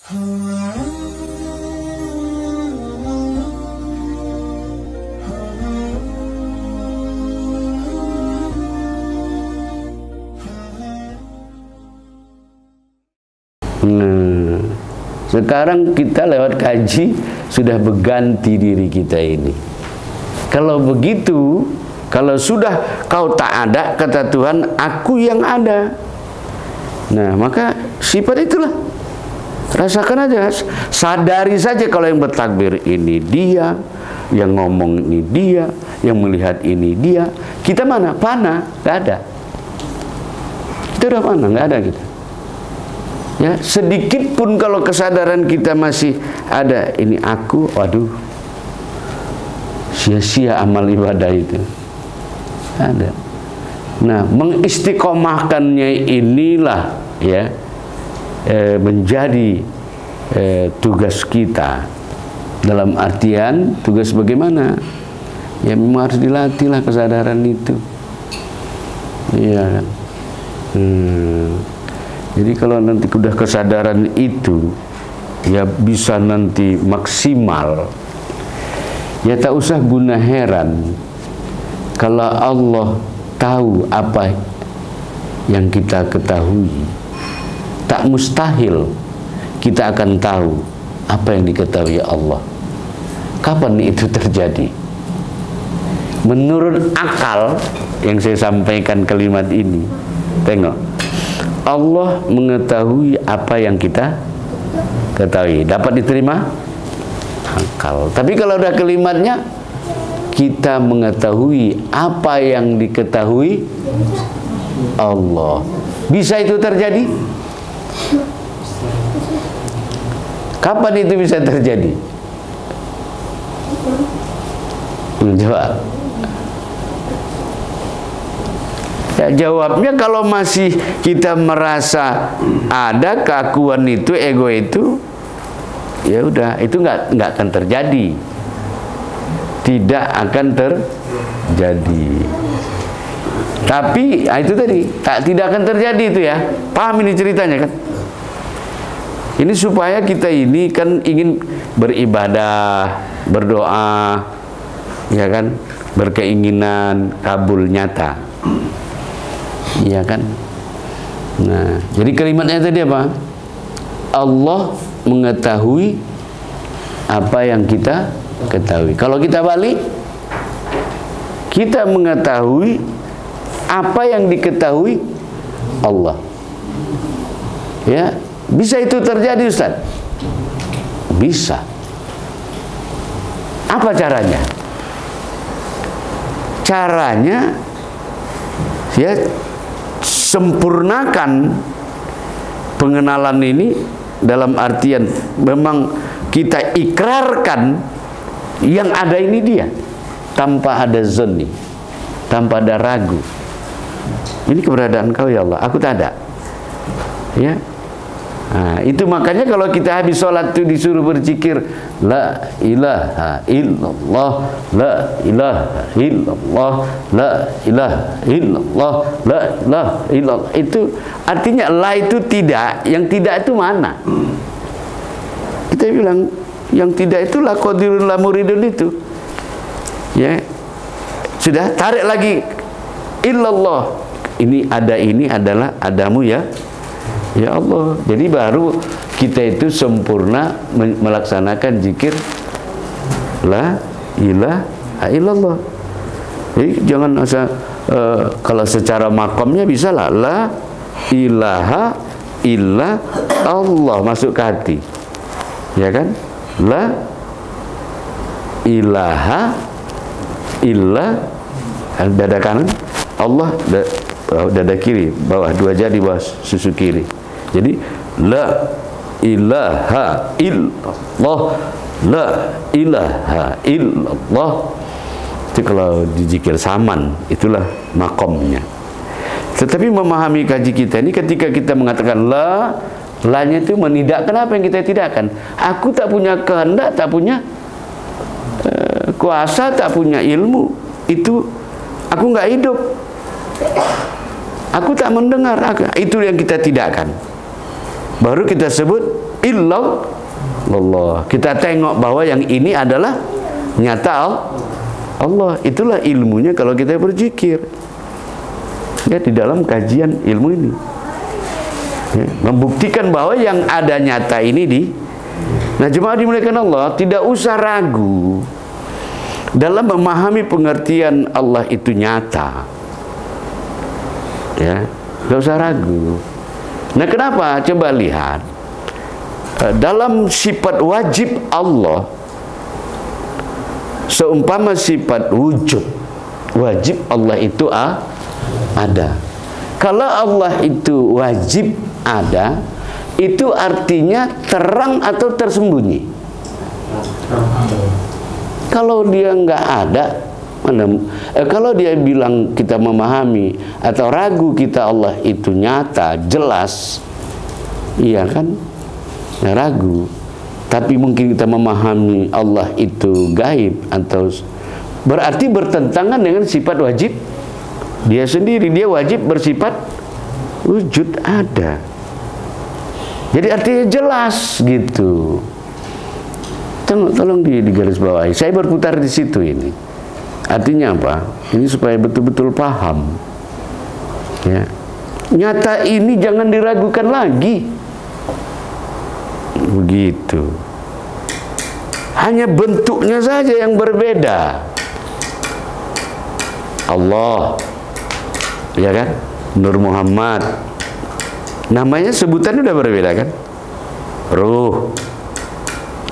Nah, sekarang kita lewat kaji sudah berganti diri kita ini. Kalau begitu, kalau sudah kau tak ada, kata Tuhan, aku yang ada. Nah, maka sifat itulah. Rasakan aja, sadari saja kalau yang bertakbir ini dia, yang ngomong ini dia, yang melihat ini dia. Kita mana? Pana, nggak ada. Kita udah mana? Nggak ada kita. Ya, sedikit pun kalau kesadaran kita masih ada, ini aku, waduh, sia-sia amal ibadah itu. Ada. Nah, mengistiqomahkannya inilah ya menjadi tugas kita. Dalam artian tugas bagaimana? Ya memang harus dilatihlah kesadaran itu. Iya kan. Jadi kalau nanti udah kesadaran itu ya bisa nanti maksimal, ya tak usah guna heran kalau Allah tahu apa yang kita ketahui. Tak mustahil kita akan tahu apa yang diketahui Allah. Kapan itu terjadi? Menurut akal yang saya sampaikan kalimat ini, tengok, Allah mengetahui apa yang kita ketahui. Dapat diterima? Akal. Tapi kalau ada kalimatnya, kita mengetahui apa yang diketahui Allah. Bisa itu terjadi? Kapan itu bisa terjadi? Jawab. Ya, jawabnya kalau masih kita merasa ada keakuan itu, ego itu, ya udah, itu nggak akan terjadi, tidak akan terjadi. Tapi itu tadi tidak akan terjadi itu ya, paham ini ceritanya kan? Ini supaya kita ini kan ingin beribadah, berdoa, ya kan, berkeinginan kabul nyata. Iya kan? Nah, jadi kalimatnya tadi apa? Allah mengetahui apa yang kita ketahui. Kalau kita balik, kita mengetahui apa yang diketahui Allah. Ya, bisa itu terjadi, Ustaz? Bisa. Apa caranya? Caranya ya sempurnakan pengenalan ini dalam artian memang kita ikrarkan yang ada ini dia, tanpa ada zonni, tanpa ada ragu. Ini keberadaan kau ya Allah, aku tak ada. Ya. Nah, itu makanya kalau kita habis sholat itu disuruh berzikir la ilaha illallah, la ilaha illallah, la ilaha illallah, la ilaha illallah. Itu artinya la itu tidak, yang tidak itu mana? Kita bilang yang tidak itu la qadirun la muridun itu. Ya. Sudah, tarik lagi illallah. Ini adalah adamu ya. Ya Allah, jadi baru kita itu sempurna melaksanakan zikir la ilaha illallah. Jadi jangan asal kalau secara makamnya bisa lah la ilaha illa Allah masuk ke hati, ya kan? La ilaha illa dada kanan, Allah dada kiri, bawah dua jari bawah susu kiri. Jadi la ilaha illallah, la ilaha illallah. Itu kalau dizikir saman, itulah makomnya. Tetapi memahami kaji kita ini, ketika kita mengatakan la, la-nya itu menidakkan apa yang kita tidakkan. Aku tak punya kehendak, tak punya kuasa, tak punya ilmu. Itu aku nggak hidup. Aku tak mendengar, itu yang kita tidakkan. Baru kita sebut illallah. Kita tengok bahwa yang ini adalah nyata Allah. Itulah ilmunya kalau kita berzikir. Ya, di dalam kajian ilmu ini. Ya, membuktikan bahwa yang ada nyata ini Nah, jemaah dimuliakan Allah, tidak usah ragu dalam memahami pengertian Allah itu nyata. Ya, tidak usah ragu. Nah, kenapa? Coba lihat. Dalam sifat wajib Allah, seumpama sifat wujud, wajib Allah itu ada. Kalau Allah itu wajib ada, itu artinya terang atau tersembunyi. Kalau dia nggak ada, kalau dia bilang kita memahami atau ragu kita Allah itu nyata, jelas, iya kan? Ya, ragu. Tapi mungkin kita memahami Allah itu gaib, atau berarti bertentangan dengan sifat wajib dia sendiri. Dia wajib bersifat wujud ada. Jadi artinya jelas gitu. Tolong di garis bawahi. Saya berputar di situ ini. Artinya apa? Ini supaya betul-betul paham. Ya. Nyata ini jangan diragukan lagi. Begitu. Hanya bentuknya saja yang berbeda. Allah, ya kan? Nur Muhammad. Namanya sebutan udah berbeda kan? Ruh,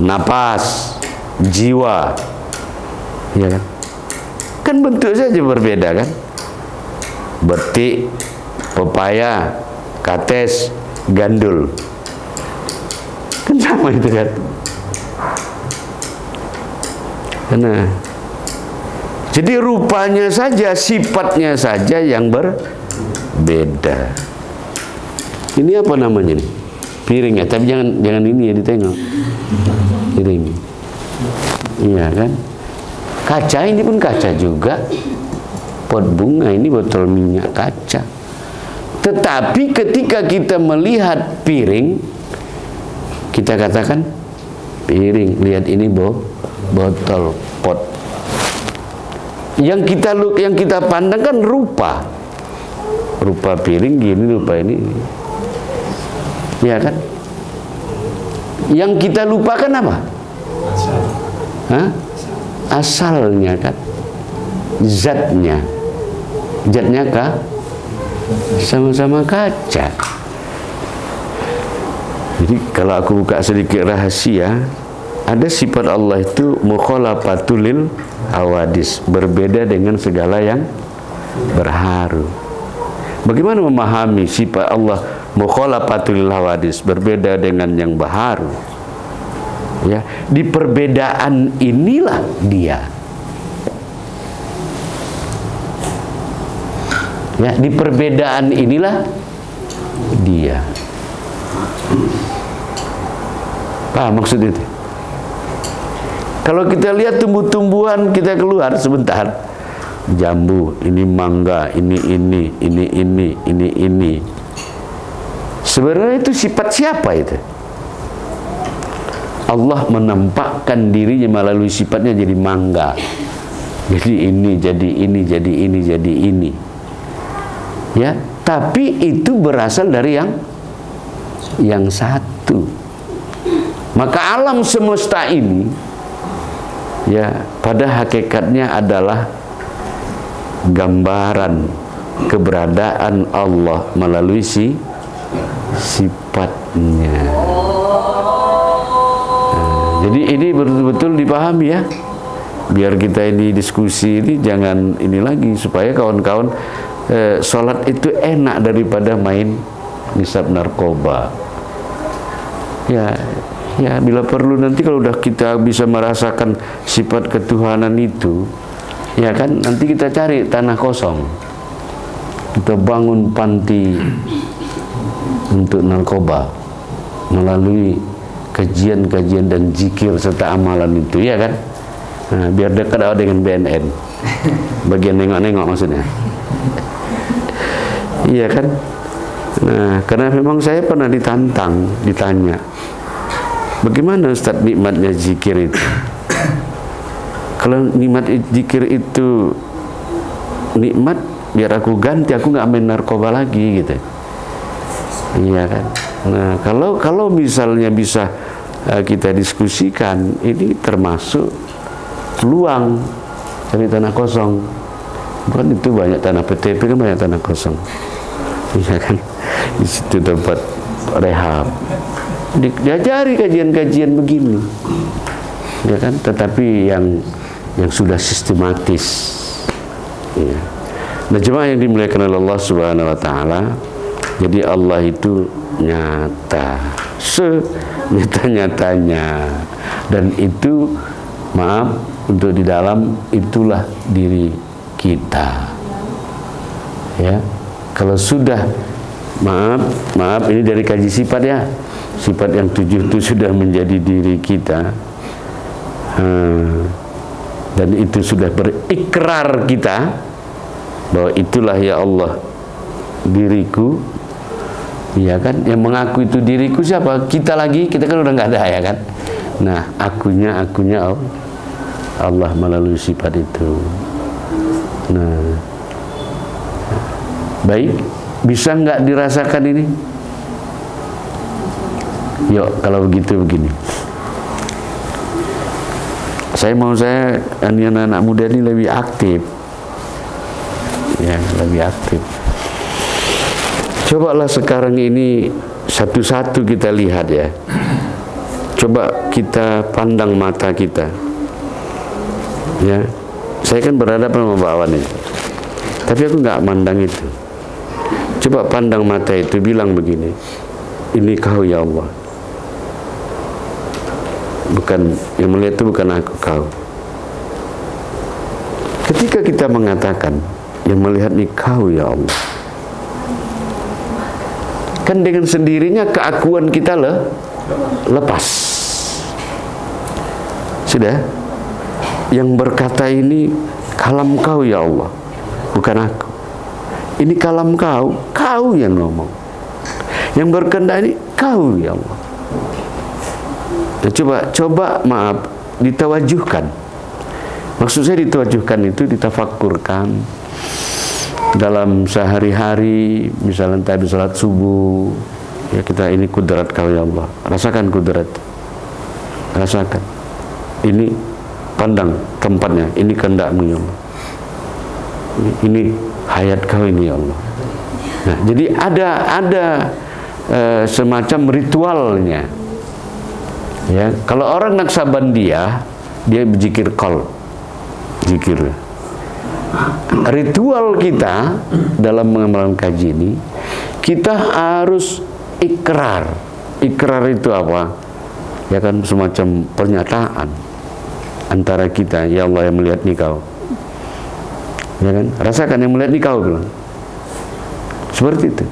napas, jiwa, ya kan? Kan bentuk saja berbeda kan? Betik, pepaya, kates, gandul, kan sama itu kan? Nah, jadi rupanya saja, sifatnya saja yang berbeda. Ini apa namanya nih? Piring ya, tapi jangan ini ya, ditengok. Piring. Iya kan? Kaca ini pun kaca juga. Pot bunga ini botol minyak kaca. Tetapi ketika kita melihat piring, kita katakan piring. Lihat ini botol, pot. Yang kita pandang kan rupa. Rupa piring gini, rupa ini. Ya kan? Yang kita lupakan apa? Hah? Asalnya kan? Zatnya. Zatnya kah? Sama-sama kaca. Jadi kalau aku buka sedikit rahasia, ada sifat Allah itu mukhalafatul hawadis, berbeda dengan segala yang berharu. Bagaimana memahami sifat Allah mukhalafatul hawadis, berbeda dengan yang baharu? Ya, di perbedaan inilah dia. Ya, di perbedaan inilah dia. Paham maksud itu? Kalau kita lihat tumbuh-tumbuhan, kita keluar sebentar, jambu, ini mangga, ini. Sebenarnya itu sifat siapa itu? Allah menampakkan dirinya melalui sifatnya jadi mangga. Jadi ini, jadi ini, jadi ini, jadi ini. Ya, tapi itu berasal dari yang satu. Maka alam semesta ini, ya, pada hakikatnya adalah gambaran keberadaan Allah melalui sifatnya. Nah, jadi ini betul-betul dipahami ya. Biar kita ini diskusi ini jangan ini lagi, supaya kawan-kawan sholat itu enak daripada main nisab narkoba. Ya, bila perlu nanti kalau udah kita bisa merasakan sifat ketuhanan itu, ya kan, nanti kita cari tanah kosong, kita bangun panti untuk narkoba melalui kajian-kajian dan zikir serta amalan itu, ya kan? Nah, biar dekat dengan BNN, bagian nengok-nengok maksudnya. Iya kan? Nah, karena memang saya pernah ditanya, Bagaimana Ustaz nikmatnya zikir itu? Kalau nikmat zikir itu nikmat, biar aku ganti, aku nggak main narkoba lagi gitu. Iya kan? Nah, kalau misalnya bisa kita diskusikan, ini termasuk peluang cari tanah kosong. Bukan itu banyak tanah PTP, kan banyak tanah kosong. Iya kan? Di situ tempat rehab. Diajari kajian-kajian begini. Ya kan? Tetapi yang sudah sistematis. Ya. Nah, jemaah yang dimuliakan oleh Allah Subhanahu wa taala, jadi Allah itu nyata, senyata-nyatanya, dan itu maaf untuk di dalam itulah diri kita. Ya, kalau sudah maaf ini dari kaji sifat ya, sifat yang 7 itu sudah menjadi diri kita, dan itu sudah berikrar kita bahwa itulah ya Allah diriku. Iya kan, yang mengaku itu diriku siapa? Kita lagi, kita kan udah nggak ada ya kan. Nah, akunya Allah melalui sifat itu. Nah, baik, bisa nggak dirasakan ini? Yuk, kalau begitu begini. Saya anak-anak muda ini lebih aktif, ya, lebih aktif. Cobalah sekarang ini satu-satu kita lihat ya. Coba kita pandang mata kita. Ya, saya kan berhadapan sama Pak Awan ini. Tapi aku nggak mandang itu. Coba pandang mata itu, bilang begini, ini kau ya Allah. Bukan, yang melihat itu bukan aku, kau. Ketika kita mengatakan yang melihat ini kau ya Allah, kan dengan sendirinya keakuan kita lepas. Sudah, yang berkata ini kalam kau ya Allah, bukan aku. Ini kalam kau, kau yang ngomong. Yang berkehendak ini kau ya Allah. Nah, coba maaf, ditawajuhkan. Maksud saya ditawajuhkan itu ditafakurkan dalam sehari-hari, misalnya tadi salat subuh, ya kita ini kudrat kau ya Allah, rasakan kudrat, rasakan. Ini pandang tempatnya, ini kehendakmu ya Allah. Ini hayat kau ini ya Allah. Nah, jadi ada semacam ritualnya. Ya, kalau orang Naksabandia, dia berzikir qol, zikir. Ritual kita dalam mengamalkan kaji ini, kita harus ikrar. Ikrar itu apa? Ya kan, semacam pernyataan antara kita, ya Allah yang melihat nih kau. Ya kan, rasakan yang melihat nih kau, bilang. Seperti itu.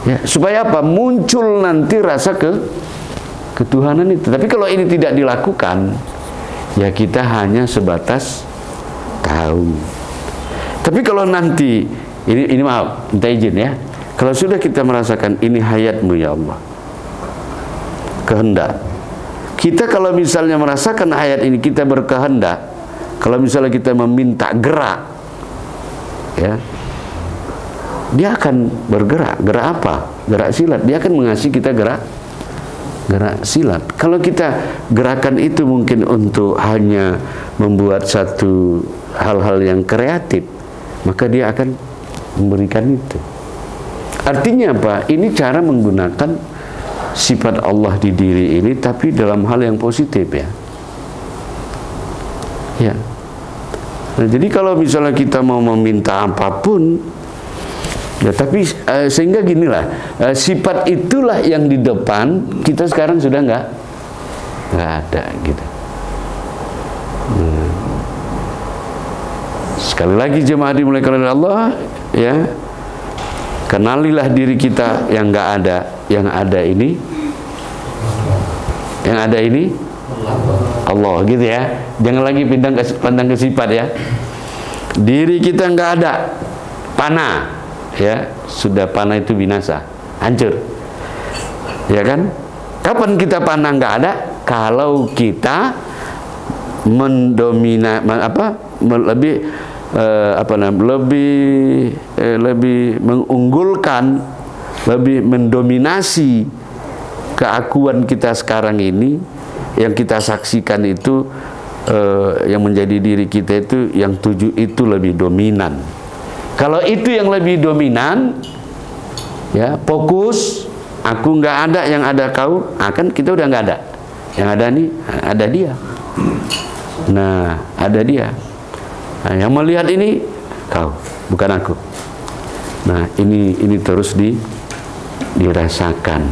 Ya, supaya apa? Muncul nanti rasa ketuhanan itu. Tapi kalau ini tidak dilakukan, ya kita hanya sebatas tahu. Tapi kalau nanti ini maaf, minta izin ya. Kalau sudah kita merasakan ini hayatmu ya Allah, kehendak. Kita kalau misalnya merasakan hayat ini, kita berkehendak. Kalau misalnya kita meminta gerak, ya, dia akan bergerak. Gerak apa? Gerak silat. Dia akan mengasihi kita gerak silat. Kalau kita gerakan itu mungkin untuk hanya membuat satu hal-hal yang kreatif, maka dia akan memberikan itu. Artinya apa? Ini cara menggunakan sifat Allah di diri ini, tapi dalam hal yang positif ya. Ya. Nah, jadi kalau misalnya kita mau meminta apapun, ya, tapi sehingga ginilah, sifat itulah yang di depan kita sekarang sudah nggak ada gitu. Sekali lagi jemaah dimuliakan oleh Allah, ya, kenalilah diri kita yang nggak ada, yang ada ini Allah gitu ya. Jangan lagi pandang ke sifat ya. Diri kita nggak ada, panah. Ya, sudah panah itu binasa, hancur, ya kan? Kapan kita pandang nggak ada? Kalau kita lebih mengunggulkan, lebih mendominasi keakuan kita sekarang ini, yang kita saksikan itu, yang menjadi diri kita itu, yang 7 itu lebih dominan. Kalau itu yang lebih dominan, ya fokus, aku nggak ada, yang ada kau, kan kita udah nggak ada. Yang ada nih, ada dia. Nah, ada dia. Nah, yang melihat ini kau, bukan aku. Nah, ini terus dirasakan.